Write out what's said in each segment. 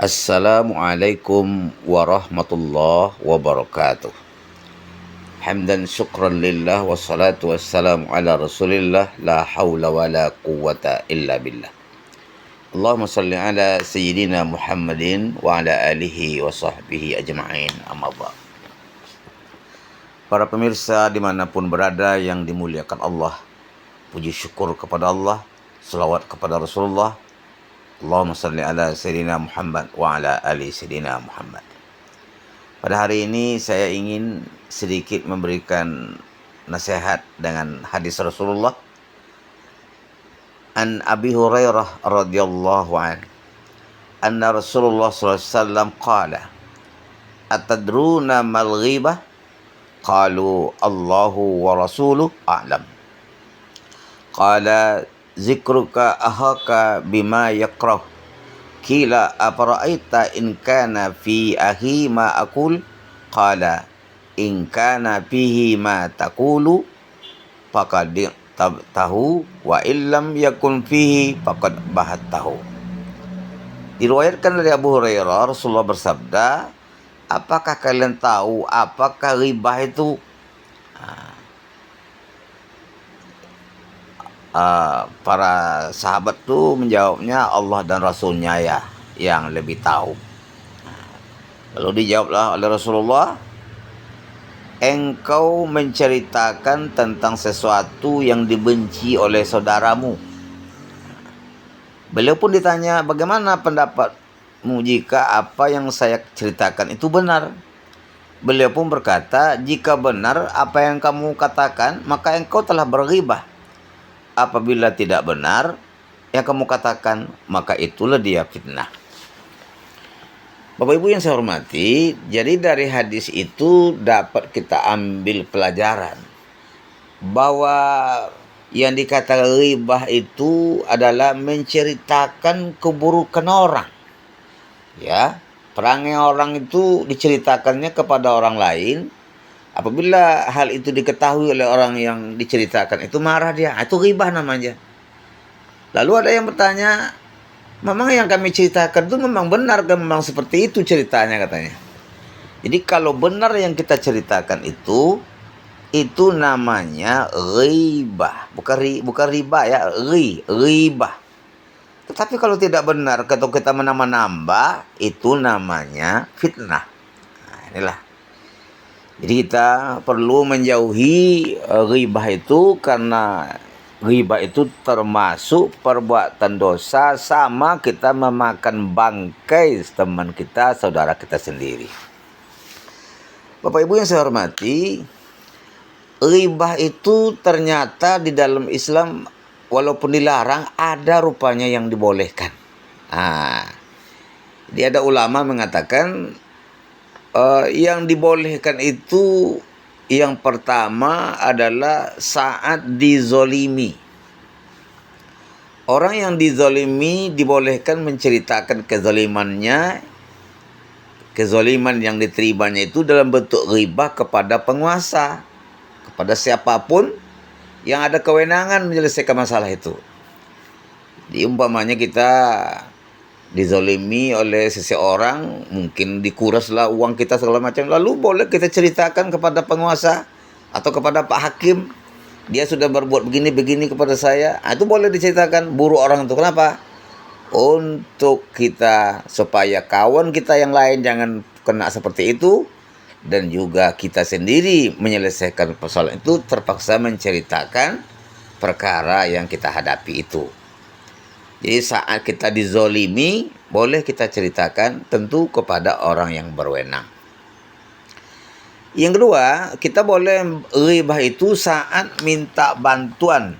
Assalamualaikum warahmatullahi wabarakatuh. Hamdan syukran lillah wassalatu wassalamu ala rasulillah la hawla wa la quwwata illa billah. Allahumma salli ala sayyidina Muhammadin wa ala alihi wa sahbihi ajma'in, amma ba'd. Para pemirsa dimanapun berada yang dimuliakan Allah, puji syukur kepada Allah, selawat kepada Rasulullah. Allahumma salli ala Sayyidina Muhammad wa ala ali Sayyidina Muhammad. Pada hari ini saya ingin sedikit memberikan nasihat dengan hadis Rasulullah. An Abi Hurairah radhiyallahu an anna Rasulullah sallallahu alaihi wasallam qala atadruna mal ghibah qalu Allahu wa rasuluhu a'lam qala zikruka ahaka bima yakrah kila apara'aita in kana fi ahi ma aqul qala in kana fihi ma taqulu faqad tahu wa illam yakun fihi faqad bahattahu. Diriwayatkan dari Abu Hurairah, Rasulullah bersabda, apakah kalian tahu apakah ghibah itu? Para sahabat tuh menjawabnya Allah dan Rasulnya ya yang lebih tahu. Lalu dijawablah oleh Rasulullah, engkau menceritakan tentang sesuatu yang dibenci oleh saudaramu. Beliau pun ditanya, bagaimana pendapatmu jika apa yang saya ceritakan itu benar? Beliau pun berkata, jika benar apa yang kamu katakan, maka engkau telah berghibah. Apabila tidak benar yang kamu katakan, maka itulah dia fitnah. Bapak Ibu yang saya hormati, jadi dari hadis itu dapat kita ambil pelajaran bahwa yang dikatakan ghibah itu adalah menceritakan keburukan orang. Ya, perangai orang itu diceritakannya kepada orang lain. Apabila hal itu diketahui oleh orang yang diceritakan itu marah dia, itu ghibah namanya. Lalu ada yang bertanya, memang yang kami ceritakan itu memang benar kan, memang seperti itu ceritanya katanya. Jadi kalau benar yang kita ceritakan itu namanya ghibah, bukan riba ya, ghibah. Tetapi kalau tidak benar atau kita menambah-nambah, itu namanya fitnah. Nah, inilah. Jadi kita perlu menjauhi ghibah itu, karena ghibah itu termasuk perbuatan dosa, sama kita memakan bangkai teman kita, saudara kita sendiri. Bapak Ibu yang saya hormati, ghibah itu ternyata di dalam Islam walaupun dilarang, ada rupanya yang dibolehkan. Jadi ada ulama mengatakan yang dibolehkan itu yang pertama adalah saat dizolimi. Orang yang dizolimi dibolehkan menceritakan kezolimannya, kezoliman yang diterimanya itu dalam bentuk ghibah kepada penguasa, kepada siapapun yang ada kewenangan menyelesaikan masalah itu. Jadi umpamanya kita dizolimi oleh seseorang, mungkin dikuraslah uang kita segala macam, lalu boleh kita ceritakan kepada penguasa atau kepada Pak Hakim, dia sudah berbuat begini-begini kepada saya. Itu boleh diceritakan, buruk orang itu. Kenapa? Untuk kita, supaya kawan kita yang lain jangan kena seperti itu, dan juga kita sendiri menyelesaikan persoalan itu terpaksa menceritakan perkara yang kita hadapi itu. Jadi saat kita dizolimi, boleh kita ceritakan tentu kepada orang yang berwenang. Yang kedua, kita boleh ghibah itu saat minta bantuan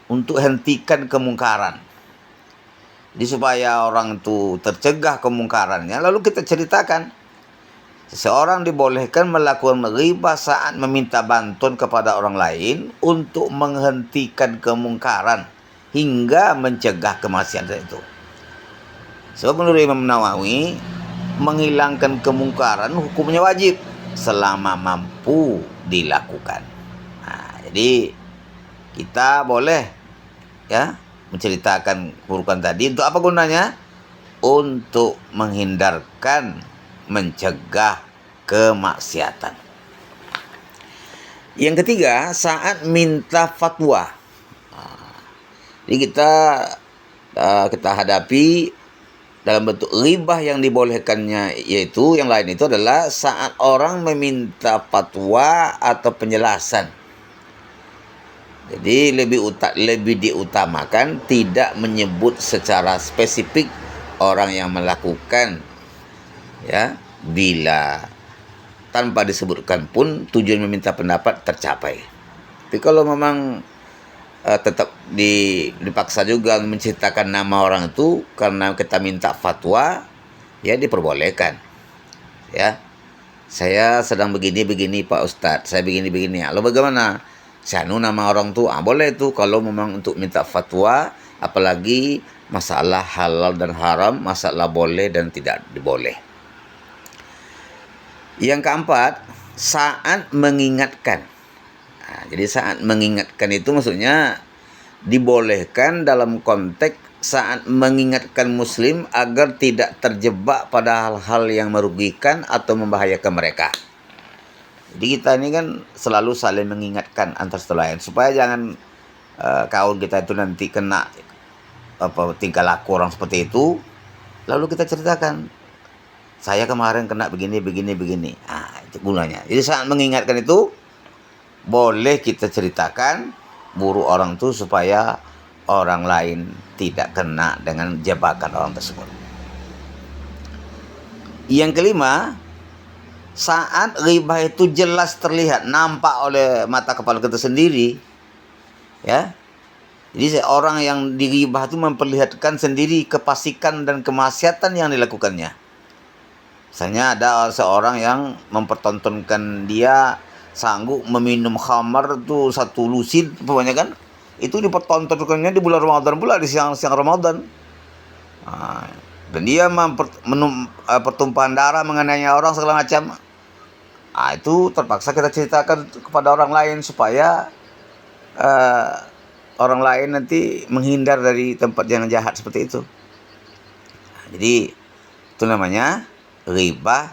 untuk hentikan kemungkaran. Jadi supaya orang itu tercegah kemungkarannya, lalu kita ceritakan. Seseorang dibolehkan melakukan ghibah saat meminta bantuan kepada orang lain untuk menghentikan kemungkaran hingga mencegah kemaksiatan itu. Sebab menurut Imam Nawawi, menghilangkan kemungkaran hukumnya wajib selama mampu dilakukan. Jadi kita boleh ya menceritakan keburukan tadi. Untuk apa gunanya? untuk menghindarkan, mencegah kemaksiatan. Yang ketiga, saat minta fatwa. Jadi kita hadapi dalam bentuk ghibah yang dibolehkannya, yaitu yang lain itu adalah saat orang meminta fatwa atau penjelasan. Jadi lebih diutamakan tidak menyebut secara spesifik orang yang melakukan, ya, bila tanpa disebutkan pun tujuan meminta pendapat tercapai. Tapi kalau memang tetap dipaksa juga menceritakan nama orang itu karena kita minta fatwa, ya diperbolehkan. Ya, saya sedang begini Pak Ustadz, saya begini. Lalu bagaimana? Syanu nama orang tuh, boleh tuh kalau memang untuk minta fatwa, apalagi masalah halal dan haram, masalah boleh dan tidak diboleh. Yang keempat, saat mengingatkan. Nah, jadi saat mengingatkan itu maksudnya dibolehkan dalam konteks saat mengingatkan muslim agar tidak terjebak pada hal-hal yang merugikan atau membahayakan mereka. Jadi kita ini kan selalu saling mengingatkan antar satu lain supaya jangan kawan kita itu nanti kena tingkah laku orang seperti itu. Lalu kita ceritakan, saya kemarin kena begini. Itu gunanya. Jadi saat mengingatkan itu boleh kita ceritakan buruk orang itu supaya orang lain tidak kena dengan jebakan orang tersebut. Yang kelima, saat ghibah itu jelas terlihat, nampak oleh mata kepala kita sendiri, ya. Jadi orang yang dighibah itu memperlihatkan sendiri kefasikan dan kemaksiatan yang dilakukannya. Misalnya ada seorang yang mempertontonkan dia sanggup meminum khamar itu 1 lusin, pokoknya kan. Itu dipertontonkannya di bulan Ramadan pula, di siang-siang Ramadan. Dan dia pertumpahan darah, menganiaya orang segala macam. Itu terpaksa kita ceritakan kepada orang lain supaya orang lain nanti menghindar dari tempat yang jahat seperti itu. Jadi itu namanya ghibah.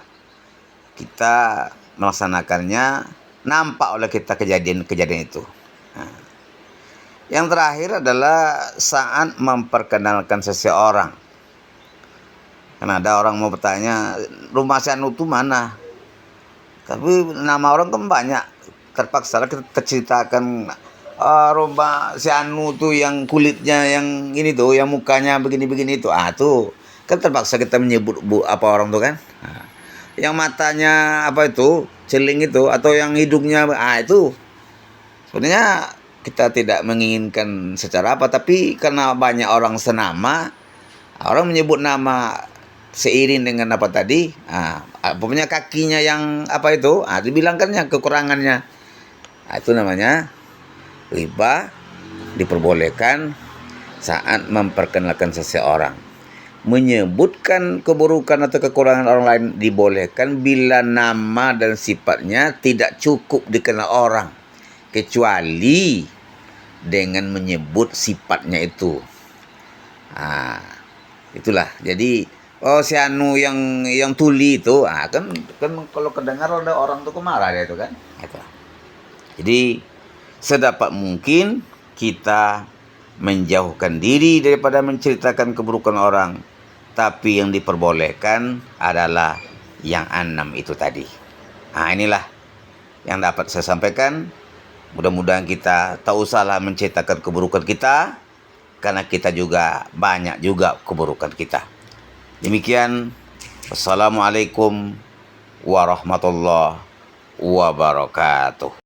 Kita melaksanakannya nampak oleh kita kejadian-kejadian itu. Yang terakhir adalah saat memperkenalkan seseorang. Karena ada orang mau bertanya, rumah si Anu itu mana? Tapi nama orang kan banyak. Terpaksa kita ceritakan rumah si Anu tuh yang kulitnya yang ini tuh, yang mukanya begini-begini itu. Tuh kan terpaksa kita menyebut apa orang tuh kan. Yang matanya apa itu, celing itu, atau yang hidungnya itu. Sebenarnya kita tidak menginginkan secara apa, tapi karena banyak orang senama, orang menyebut nama seiring dengan apa tadi, pokoknya kakinya yang apa itu, dibilangkannya kekurangannya. Itu namanya ghibah, diperbolehkan saat memperkenalkan seseorang. Menyebutkan keburukan atau kekurangan orang lain dibolehkan bila nama dan sifatnya tidak cukup dikenal orang, kecuali dengan menyebut sifatnya itu. Itulah. Jadi si Anu yang tuli itu, kan kalau kedengar ada orang tuh kemarah dia itu kan. Gitu. Jadi sedapat mungkin kita menjauhkan diri daripada menceritakan keburukan orang, tapi yang diperbolehkan adalah yang 6 itu tadi. Inilah yang dapat saya sampaikan. Mudah-mudahan kita tak usahlah menceritakan keburukan kita, karena kita juga banyak juga keburukan kita. Demikian. Wassalamualaikum warahmatullahi wabarakatuh.